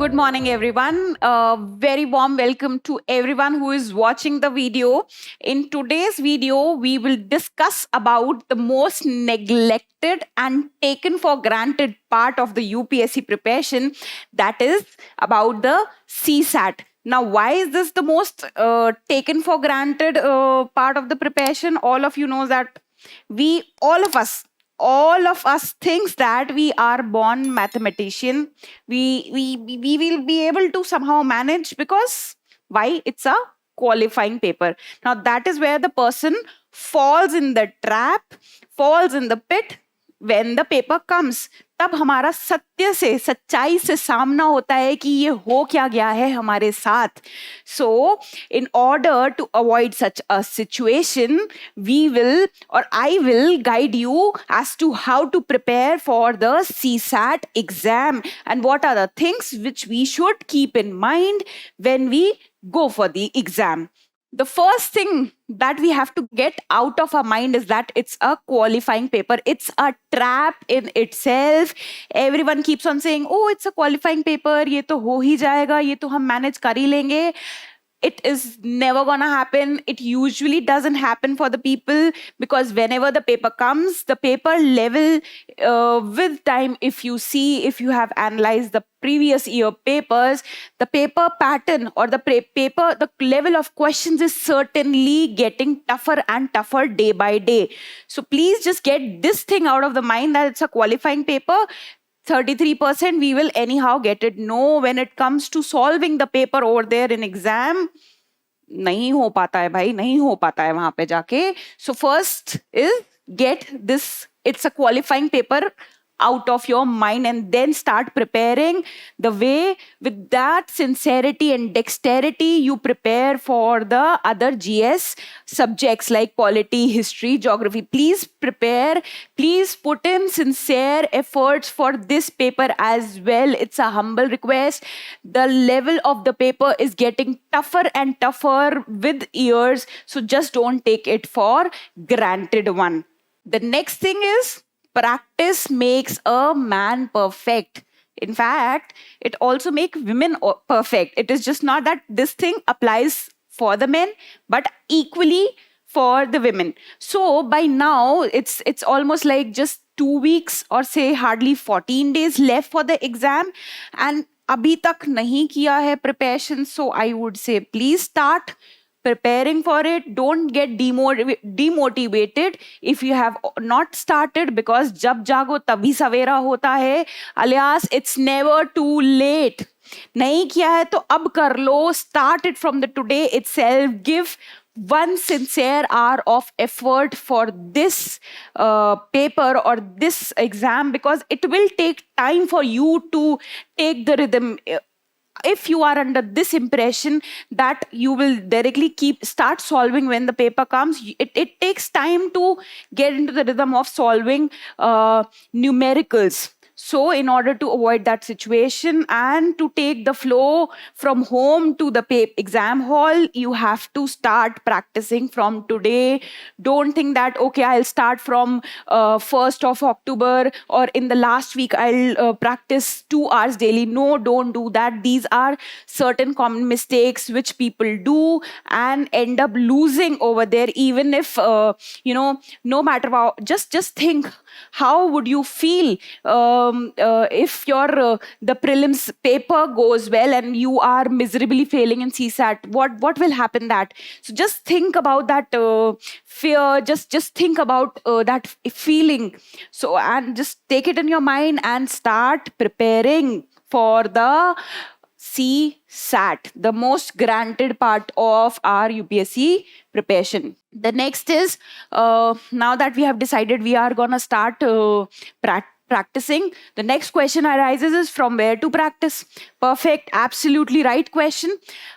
Good morning, everyone. Very warm welcome to everyone who is watching the video. In today's video, we will discuss about the most neglected and taken for granted part of the UPSC preparation, that is about the CSAT. Now, why is this the most taken for granted part of the preparation? All of you know that all of us thinks that we are born mathematician. We will be able to somehow manage, because why? It's a qualifying paper. Now that is where the person falls in the trap, falls in the pit when the paper comes. तब हमारा सत्य से, सच्चाई से सामना होता है कि ये हो क्या गया है हमारे साथ. So in order to avoid such a situation, we will, or I will guide you as to how to prepare for the CSAT exam and what are the things which we should keep in mind when we go for the exam. The first thing that we have to get out of our mind is that it's a qualifying paper. It's a trap in itself. Everyone keeps on saying, oh, it's a qualifying paper, ये तो हो ही जाएगा, ये तो हम manage कर ही लेंगे. It is never gonna happen. It usually doesn't happen for the people, because whenever the paper comes, the paper level with time, if you have analyzed the previous year papers, the paper pattern or the paper, the level of questions is certainly getting tougher and tougher day by day. So please just get this thing out of the mind that it's a qualifying paper. 33% we will anyhow get it. No, when it comes to solving the paper over there in exam, नहीं हो पाता है भाई, नहीं हो पाता है वहां पे जाके. So first is get this, it's a qualifying paper, out of your mind, and then start preparing the way. With that sincerity and dexterity, you prepare for the other GS subjects like polity, history, geography. Please prepare, please put in sincere efforts for this paper as well. It's a humble request. The level of the paper is getting tougher and tougher with years, so just don't take it for granted one. The next thing is, practice makes a man perfect. In fact, it also makes women perfect. It is just not that this thing applies for the men, but equally for the women. So by now, it's almost like just 2 weeks, or say hardly 14 days left for the exam, and abhi tak nahi kiya hai preparation. So I would say, please start preparing for it. Don't get demotivated if you have not started, because jab jago tabhi savera hota hai, alias it's never too late. नहीं किया है तो अब कर लो. Start it from the today itself. Give one sincere hour of effort for this paper or this exam, because it will take time for you to take the rhythm. If you are under this impression that you will directly start solving when the paper comes, it takes time to get into the rhythm of solving numericals. So in order to avoid that situation and to take the flow from home to the exam hall, you have to start practicing from today. Don't think that, okay, I'll start from 1st of October, or in the last week I'll practice 2 hours daily. No, don't do that. These are certain common mistakes which people do and end up losing over there. Even if, no matter how, just think, how would you feel if your the prelims paper goes well and you are miserably failing in CSAT? What will happen that? So just think about that fear. Just think about that feeling. So, and just take it in your mind and start preparing for the CSAT, the most granted part of our UPSC preparation. The next is, now that we have decided we are gonna start practicing, the next question arises is, from where to practice? Perfect, absolutely right question.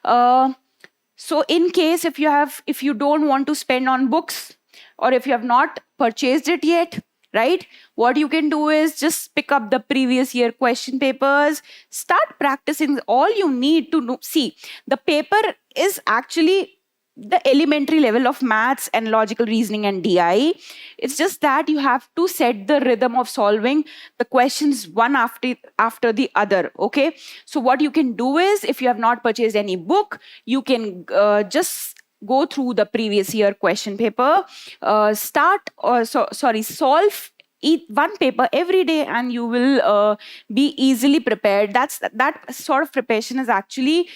So in case if you don't want to spend on books, or if you have not purchased it yet, right, what you can do is just pick up the previous year question papers, start practicing. All you need to know, see, the paper is actually the elementary level of maths and logical reasoning and DI. It's just that you have to set the rhythm of solving the questions one after the other. Okay. So what you can do is, if you have not purchased any book, you can just go through the previous year question paper, solve one paper every day, and you will be easily prepared. That sort of preparation is actually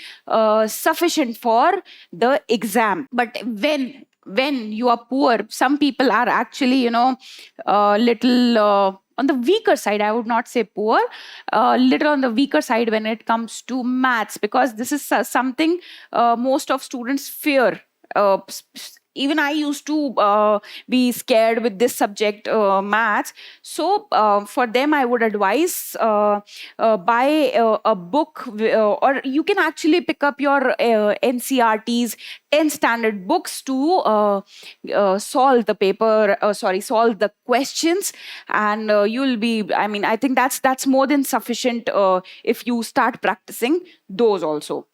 sufficient for the exam. But when you are poor, some people are actually, little on the weaker side. I would not say poor, little on the weaker side when it comes to maths, because this is something most of students fear. Even I used to be scared with this subject, maths. So for them, I would advise buy a book, or you can actually pick up your NCRT's 10 standard books to solve the paper. Solve the questions, and you'll be. I mean, I think that's more than sufficient if you start practicing those also.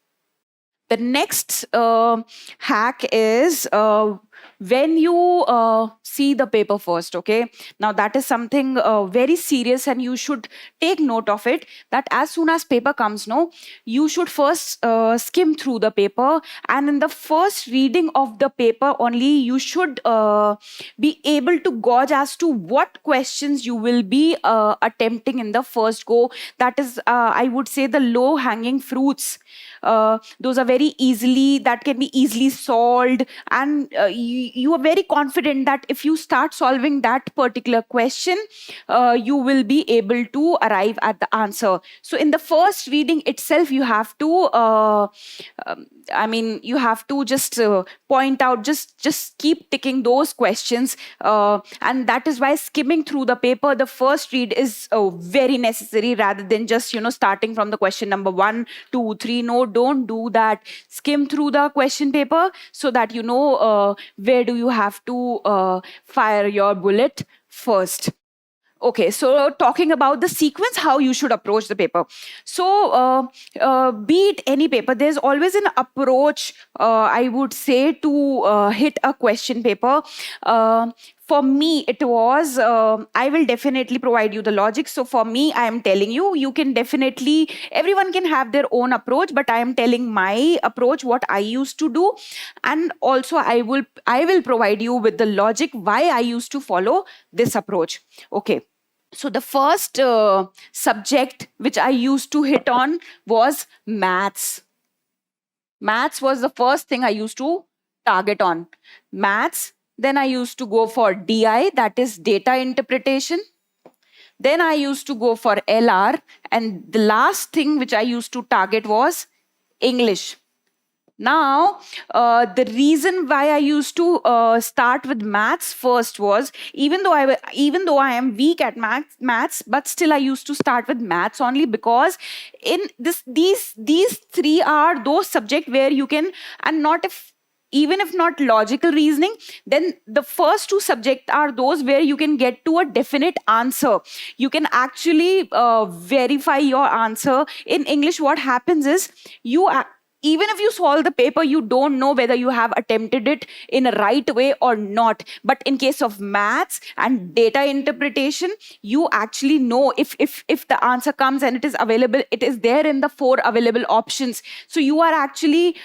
The next hack is when you see the paper first. Okay, now that is something very serious, and you should take note of it, that as soon as paper comes, no, you should first skim through the paper, and in the first reading of the paper only, you should be able to gauge as to what questions you will be attempting in the first go. That is, I would say, the low hanging fruits. Those are very easily, that can be easily solved, and you are very confident that if you start solving that particular question, you will be able to arrive at the answer. So in the first reading itself, you have to you have to just point out, just keep ticking those questions, and that is why skimming through the paper, the first read is very necessary, rather than just starting from the question number 1, 2, 3. No, don't do that. Skim through the question paper so that you know where do you have to fire your bullet first. Okay, so talking about the sequence, how you should approach the paper. So, be it any paper, there's always an approach, I would say, to hit a question paper. For me, it was, I will definitely provide you the logic. So, for me, I am telling you, you can definitely, everyone can have their own approach, but I am telling my approach, what I used to do. And also, I will provide you with the logic why I used to follow this approach. Okay. So the first subject which I used to hit on was maths. Maths was the first thing I used to target on. Maths. Then I used to go for DI, that is data interpretation. Then I used to go for LR. And the last thing which I used to target was English. Now, the reason why I used to start with maths first was, even though I am weak at maths, but still I used to start with maths only, because in these three are those subjects where you can, and not if even if not logical reasoning, then the first two subjects are those where you can get to a definite answer. You can actually verify your answer. In English, what happens is, even if you solve the paper, you don't know whether you have attempted it in a right way or not. But in case of maths and data interpretation, you actually know if the answer comes and it is available, it is there in the 4 available options. So you are actually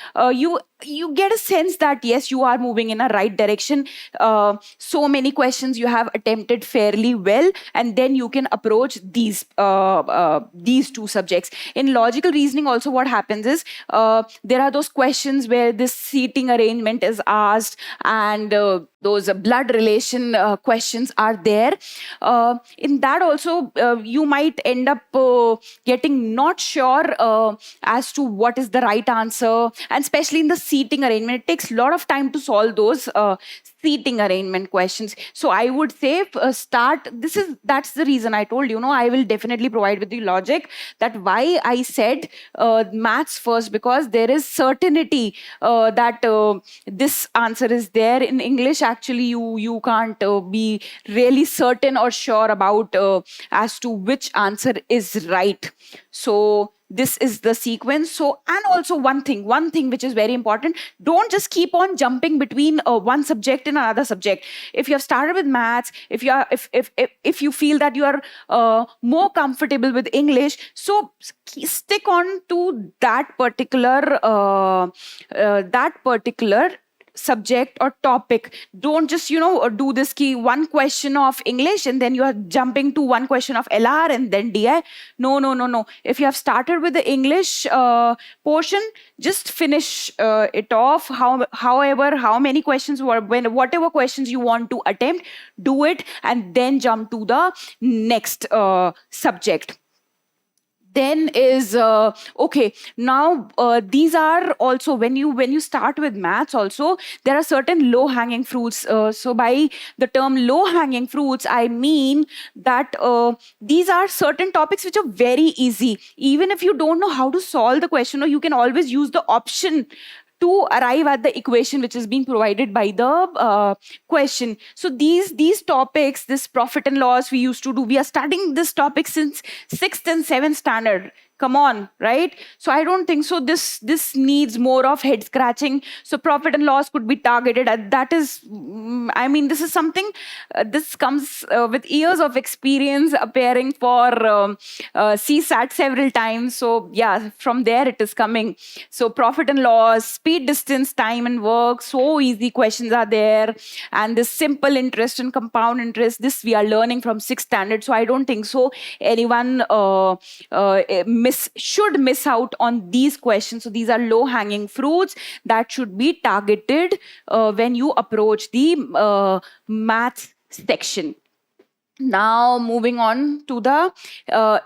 you get a sense that yes, you are moving in a right direction. So many questions you have attempted fairly well, and then you can approach these two subjects. In logical reasoning also, what happens is, there are those questions where this seating arrangement is asked, and those blood relation questions are there. In that also, you might end up getting not sure as to what is the right answer, and especially in the seating arrangement, it takes a lot of time to solve those seating arrangement questions. So I would say that's the reason I told you, I will definitely provide with the logic, that why I said maths first, because there is certainty that this answer is there. In English, actually, you can't be really certain or sure about as to which answer is right. So this is the sequence. So, and also one thing which is very important, don't just keep on jumping between one subject and another subject. If you have started with maths, if you are if you feel that you are more comfortable with English, so stick on to that particular subject or topic. Don't just do this key one question of English and then you are jumping to one question of LR and then DI. No, no, no, no. If you have started with the English portion, just finish it off. However, how many questions were, when whatever questions you want to attempt, do it and then jump to the next subject. Then is okay, now these are also, when you start with maths also, there are certain low hanging fruits. So by the term low hanging fruits, I mean that these are certain topics which are very easy. Even if you don't know how to solve the question, or you can always use the option to arrive at the equation which is being provided by the question. So these topics, this profit and loss, we used to do, we are studying this topic since 6th and 7th standard. Come on, right? So I don't think so this needs more of head scratching. So profit and loss could be targeted at, that is I mean, this is something this comes with years of experience appearing for CSAT several times. So yeah, from there it is coming. So profit and loss, speed, distance, time and work, so easy questions are there. And this simple interest and compound interest, this we are learning from 6th standard. So I don't think so anyone should miss out on these questions. So these are low hanging fruits that should be targeted when you approach the math section. Now moving on to the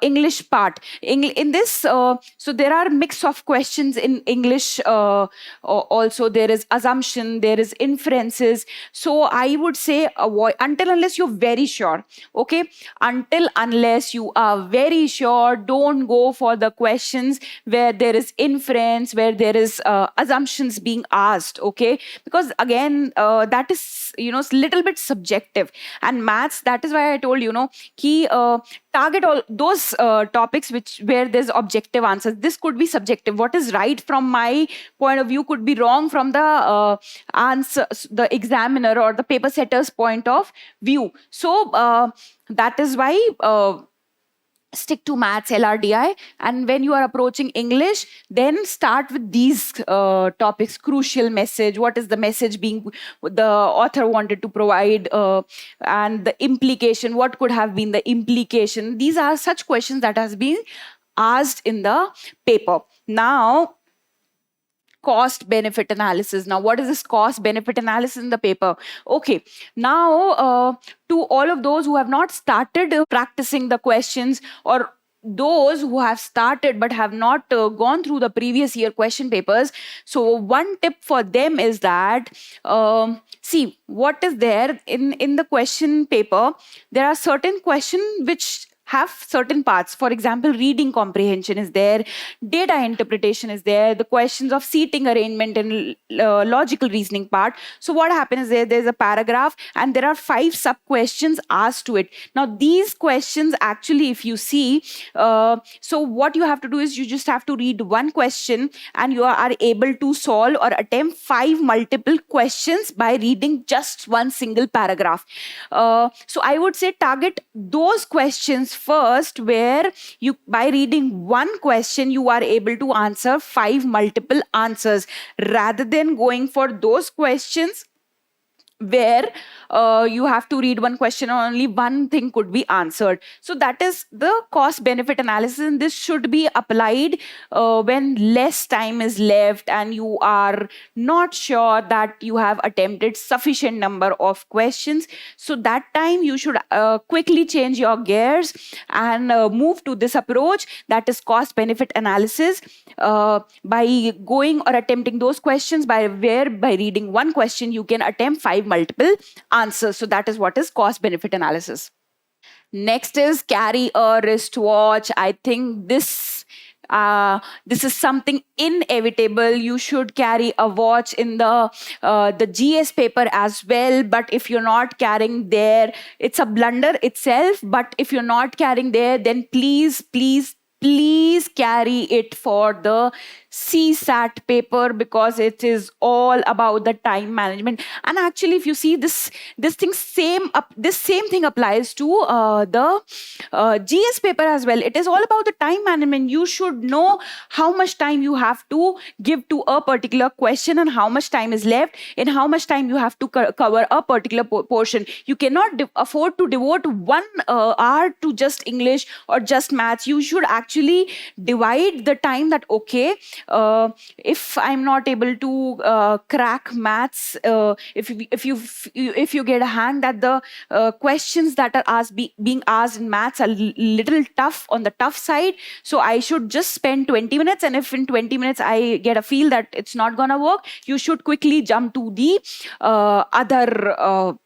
English part. In this, so there are mix of questions in English. Also, there is assumption, there is inferences. So I would say avoid until unless you're very sure. Okay, until unless you are very sure, don't go for the questions where there is inference, where there is assumptions being asked. Okay, because again, that is a little bit subjective. And maths, that is why I told key target all those topics where there's objective answers. This could be subjective. What is right from my point of view could be wrong from the answer, the examiner or the paper setter's point of view. So that is why stick to maths, LRDI. And when you are approaching English, then start with these topics. Crucial message, what is the message being the author wanted to provide, and the implication, what could have been the implication. These are such questions that has been asked in the paper. Now cost benefit analysis. Now what is this cost benefit analysis in the paper? Okay, now to all of those who have not started practicing the questions, or those who have started but have not gone through the previous year question papers, so one tip for them is that see what is there in the question paper. There are certain questions which have certain parts. For example, reading comprehension is there, data interpretation is there, the questions of seating arrangement and logical reasoning part. So what happens is there's a paragraph and there are 5 sub questions asked to it. Now these questions actually, if you see, so what you have to do is you just have to read one question and you are able to solve or attempt 5 multiple questions by reading just one single paragraph. So I would say target those questions first, where you, by reading one question, you are able to answer 5 multiple answers, rather than going for those questions where you have to read one question and only one thing could be answered. So that is the cost benefit analysis, and this should be applied when less time is left and you are not sure that you have attempted sufficient number of questions. So that time you should quickly change your gears and move to this approach, that is cost benefit analysis, by going or attempting those questions by reading one question you can attempt 5 multiple answers. So that is what is cost benefit analysis. Next is carry a wristwatch. I think this is something inevitable. You should carry a watch in the GS paper as well. But if you're not carrying there, it's a blunder itself. But if you're not carrying there, then please please carry it for the CSAT paper, because it is all about the time management. And actually, if you see this same thing applies to the GS paper as well. It is all about the time management. You should know how much time you have to give to a particular question and how much time is left and how much time you have to cover a particular portion. You cannot afford to devote 1 hour to just English or just maths. You should actually divide the time that, okay, if I'm not able to crack maths, if you get a hand that the questions that are being asked in maths are little tough, on the tough side, so I should just spend 20 minutes, and if in 20 minutes I get a feel that it's not gonna work, you should quickly jump to the other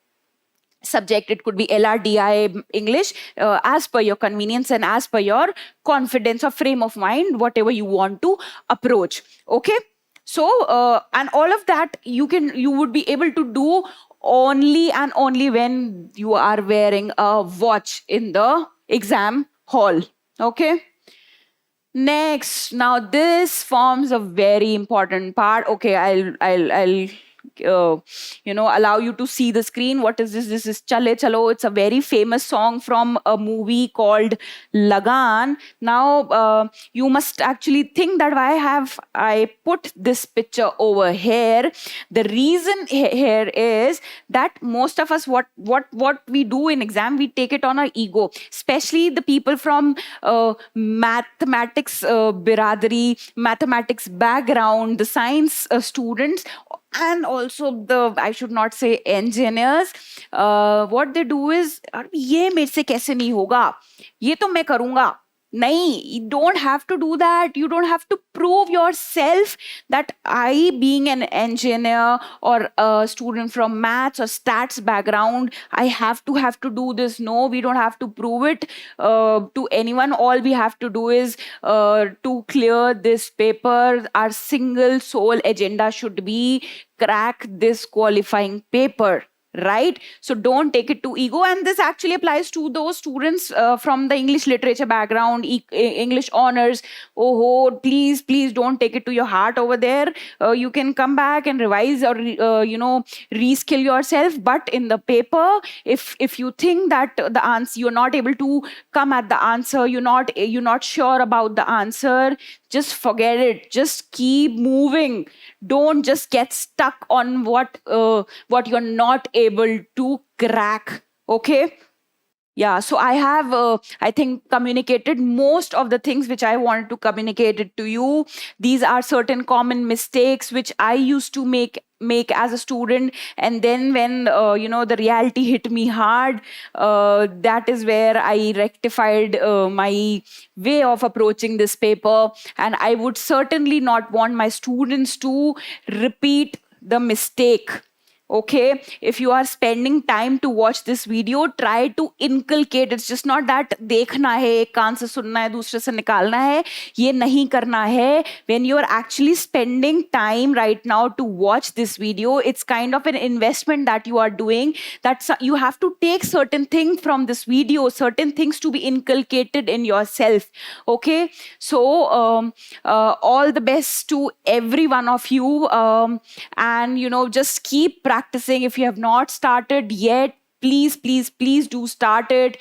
subject. It could be LRDI English, as per your convenience and as per your confidence or frame of mind, whatever you want to approach. Okay, so and all of that you would be able to do only and only when you are wearing a watch in the exam hall. Okay, next, now this forms a very important part. Okay, I'll allow you to see the screen. What is this? This is Chale Chalo. It's a very famous song from a movie called Lagan. Now, you must actually think that why have I put this picture over here? The reason here is that most of us, what we do in exam, we take it on our ego, especially the people from mathematics biradari, mathematics background, the science students, and also the, I should not say engineers. What they do is, ये मेरे से कैसे नहीं होगा, ये तो मैं करूंगा. Nahi, you don't have to do that. You don't have to prove yourself that I, being an engineer or a student from maths or stats background, I have to do this. No, we don't have to prove it to anyone. All we have to do is to clear this paper. Our single sole agenda should be crack this qualifying paper. Right? So don't take it to ego. And this actually applies to those students from the English literature background, English honors. Oh, please don't take it to your heart over there. You can come back and revise or reskill yourself. But in the paper, if you think that the answer, you're not able to come at the answer, you're not sure about the answer, just forget it. Just keep moving. Don't just get stuck on what you're not able to crack. Okay? Yeah, so I have, I think, communicated most of the things which I wanted to communicate it to you. These are certain common mistakes which I used to make as a student, and then when the reality hit me hard, that is where I rectified my way of approaching this paper. And I would certainly not want my students to repeat the mistake. Okay, if you are spending time to watch this video, try to inculcate. It's just not that देखना है, एक कान से सुनना है, दूसरे से निकालना है, ये नहीं करना है. When you are actually spending time right now to watch this video, it's kind of an investment that you are doing. That you have to take certain things from this video, certain things to be inculcated in yourself. Okay, so all the best to every one of you, and just keep practicing. If you have not started yet, please do start it.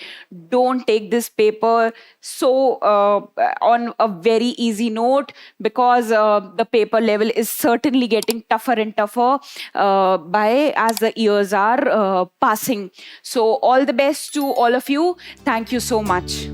Don't take this paper so on a very easy note, because the paper level is certainly getting tougher and tougher as the years are passing. So all the best to all of you. Thank you so much.